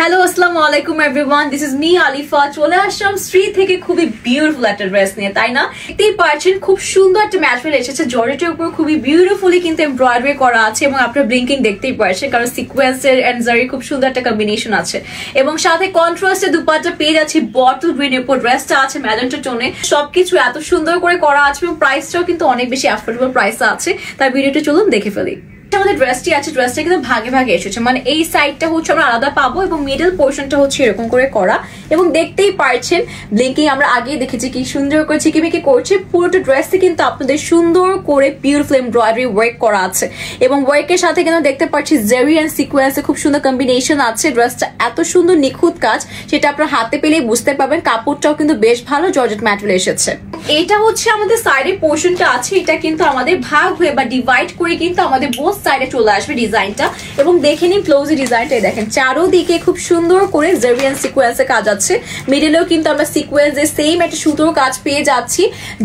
Hello আসসালামু আলাইকুম everyone, this is me Alifa. চলে আসলাম শ্রী থেকে খুবই বিউটিফুল একটা ড্রেস নিয়ে, তাই না? দেখতেই পাচ্ছেন খুব সুন্দর একটা ম্যাটেরিয়াল এসেছে, জর্জেটের উপর খুবই বিউটিফুলি কিন্তু এমব্রয়ডারি করা আছে এবং আপনার ব্লিঙ্কিং দেখতেই পাচ্ছেন, কারণ সিকোয়েন্সের এন্ড জারি খুব সুন্দর একটা কম্বিনেশন আছে এবং সাথে কন্ট্রাস্টে দুপাট্টা পেয়ে যাচ্ছি বটল গ্রিনের উপর, ড্রেসটা আছে ম্যাজেন্টা টোনে। সবকিছু এত সুন্দর করে করা আছে এবং প্রাইসটাও কিন্তু অনেক বেশি অ্যাফোর্ডেবল প্রাইসে আছে। তাই ভিডিওটা চলুন দেখে ফেলি। আমাদের ড্রেসটি আছে, ড্রেসটা কিন্তু ভাগে ভাগে এসেছে, মানে এই সাইডটা হচ্ছে আমরা আলাদা পাবো এবং মিডল পোর্শনটা হচ্ছে এরকম করে করা এবং দেখতেই পারছেন ব্লিঙ্কিং আমরা আগেই দেখেছি কি সুন্দর করে চিকিমিকি করছে। পুরোটা ড্রেসে কিন্তু আপনাদের সুন্দর করে বিউটিফুল এমব্রয়ডারি ওয়ার্ক করা আছে এবং ওয়ার্কের সাথে কিন্তু দেখতে পাচ্ছি জেরি এন্ড সিকোয়েন্সে খুব সুন্দর কম্বিনেশন আছে। ড্রেসটা এত সুন্দর নিখুঁত কাজ, সেটা আপনার হাতে পেলেই বুঝতে পারবেন। কাপড়টাও কিন্তু বেশ ভালো জর্জেট ম্যাটেরিয়াল এসেছে। এটা হচ্ছে আমাদের সাইডের পোর্শনটা আছে, এটা কিন্তু আমাদের ভাগ হয়ে বা ডিভাইড করে কিন্তু আমাদের বোথ সাইডে চলে আসবে ডিজাইনটা এবং দেখে নিন ক্লোজি ডিজাইনটা। দেখেন চারোদিকে খুব সুন্দর করে জেরি এন্ড সিকোয়েন্সের কাজ আছে, মিডলেও কিন্তু আমরা সিকোয়েন্সের সেম একটা সুতোর কাজ পেয়ে যাচ্ছি,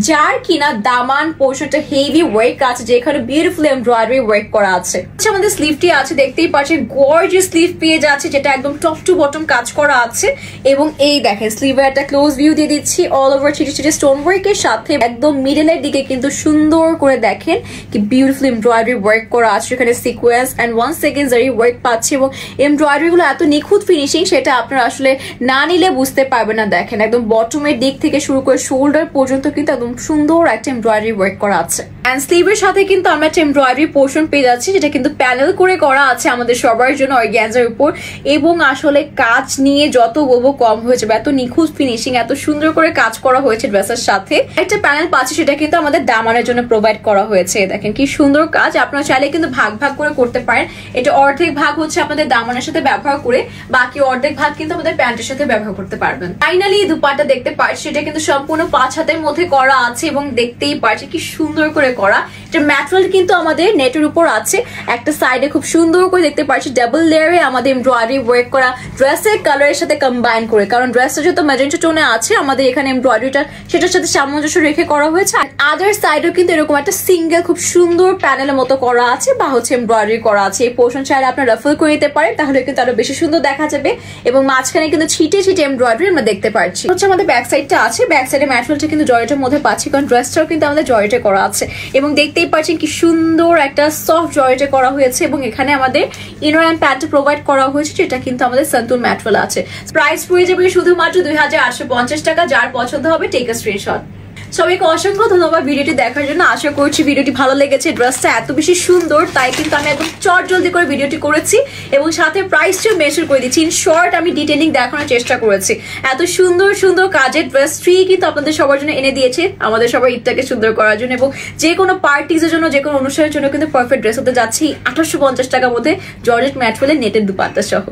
যার কিনা দামান পোর্শনটা হেভি ওয়ার্ক আছে, যেখানে বিউটিফুল এমব্রয়ডারি ওয়ার্ক করা আছে। আমাদের স্লিভটি আছে, দেখতেই পাচ্ছেন গর্জিয়াস স্লিভ পেয়ে যাচ্ছে, যেটা একদম টপ টু বটম কাজ করা আছে এবং এই দেখেন স্লিভের একটা ক্লোজ ভিউ দিয়ে দিচ্ছি অল ওভার ছিটে ছিটে স্টোন ওয়ার্কের সাথে একদম মিডলের দিকে কিন্তু সুন্দর করে দেখেন কি বিউটিফুল এমব্রয়ডারি ওয়ার্ক করা আছে, এখানে সিকোয়েন্স এন্ড 1 সেকেন্ড জারি ওয়ার্ক পাচ্ছি এবং এমব্রয়ডারি গুলো এত নিখুঁত ফিনিশিং, সেটা আপনারা আসলে না নিলে বুঝতে পারবেন না। দেখেন একদম বটমের দিক থেকে শুরু করে শোল্ডার পর্যন্ত কিন্তু একদম সুন্দর একটা এমব্রয়ডারি ওয়ার্ক করা আছে এন্ড স্লিভের সাথে কিন্তু আমরা একটা এমব্রয়ডারি পোর্শন পেয়ে যাচ্ছি, যেটা কিন্তু প্যানেল করে করা আছে আমাদের সবার জন্য অর্গানজার উপর এবং আসলে কাজ নিয়ে যত বলবো কম হয়েছে, এত নিখুঁত ফিনিশিং, এত সুন্দর করে কাজ করা হয়েছে ড্রেসের সাথে। একটা প্যানেল পাচ্ছি, সেটা কিন্তু আমাদের দামানের জন্য প্রোভাইড করা হয়েছে। দেখেন কি সুন্দর কাজ, আপনারা চাইলে কিন্তু ভাগ ভাগ করে করতে পারেন। এটা অর্ধেক ভাগ হচ্ছে আপনাদের দামানের সাথে ব্যবহার করে, বাকি অর্ধেক ভাগ কিন্তু আমাদের প্যান্টের সাথে ব্যবহার করতে পারবেন। ফাইনালি দুপাট্টা দেখতে পাচ্ছি, এটা কিন্তু সম্পূর্ণ 5 হাতের মধ্যে করা আছে এবং দেখতেই পাচ্ছি কি সুন্দর করে করা। এটা ম্যাটেরিয়াল কিন্তু আমাদের নেটের উপর আছে, একটা সাইডে খুব সুন্দর করে দেখতে পাচ্ছি ডাবল লেয়ারে আমাদের এমব্রয়ডারি ওয়ার্ক করা ড্রেসের কালারের সাথে কম্বাইন করে, কারণ ড্রেসটা যত ম্যাজেন্টা টোনে আছে আমাদের এখানে এমব্রয়ডারিটা সেটার সাথে সামঞ্জস্য রেখে করা হয়েছে। আর আদার সাইডেও কিন্তু এরকম একটা সিঙ্গেল খুব সুন্দর প্যানেলের মতো করা আছে বা হচ্ছে এমব্রয়ডারি করা আছে। এই পোর্শন চাইলে আপনার রাফল করে নিতে পারেন, তাহলে কিন্তু আরো বেশি সুন্দর দেখা যাবে এবং মাঝখানে কিন্তু ছিটে ছিটে এমব্রয়ডারি আমরা দেখতে পাচ্ছি। হচ্ছে আমাদের ব্যাক সাইডটা আছে, ব্যাক সাইডে ম্যাটেরিয়ালটা কিন্তু জর্জেটের মধ্যে পাচ্ছি, কারণ ড্রেসটাও কিন্তু আমাদের জর্জেটে করা আছে এবং দেখতেই পাচ্ছেন কি সুন্দর একটা সফট জর্জেটে করা হয়েছে এবং এখানে আমাদের ইনার অ্যান্ড প্যান্ট প্রোভাইড করা হয়েছে, যেটা কিন্তু আমাদের সন্তুর ম্যাটেরিয়াল আছে। প্রাইস পড়ে যাবে শুধুমাত্র 2850 টাকা। যার পছন্দ হবে টেক আ স্ক্রিনশট। সবাইকে অসংখ্য ধন্যবাদ ভিডিওটি দেখার জন্য। আশা করছি ভিডিওটি ভালো লেগেছে। ড্রেসটা এত বেশি সুন্দর, তাই কিন্তু আমি একদম চট জলদি করে ভিডিওটি করেছি এবং সাথে প্রাইসটিও মেনশন করে দিচ্ছি। ইন শর্ট আমি ডিটেইলিং দেখানোর চেষ্টা করেছি। এত সুন্দর সুন্দর কাজের ড্রেস ফ্রি কিন্তু আপনাদের সবার জন্য এনে দিয়েছে, আমাদের সবার ঈদটাকে সুন্দর করার জন্য এবং যে কোনো পার্টিজের জন্য, যে কোনো অনুষ্ঠানের জন্য কিন্তু পারফেক্ট ড্রেস হতে যাচ্ছি 2850 টাকার মধ্যে জর্জেট ম্যাটেরিয়ালের নেটের দুপাট্টা সহ।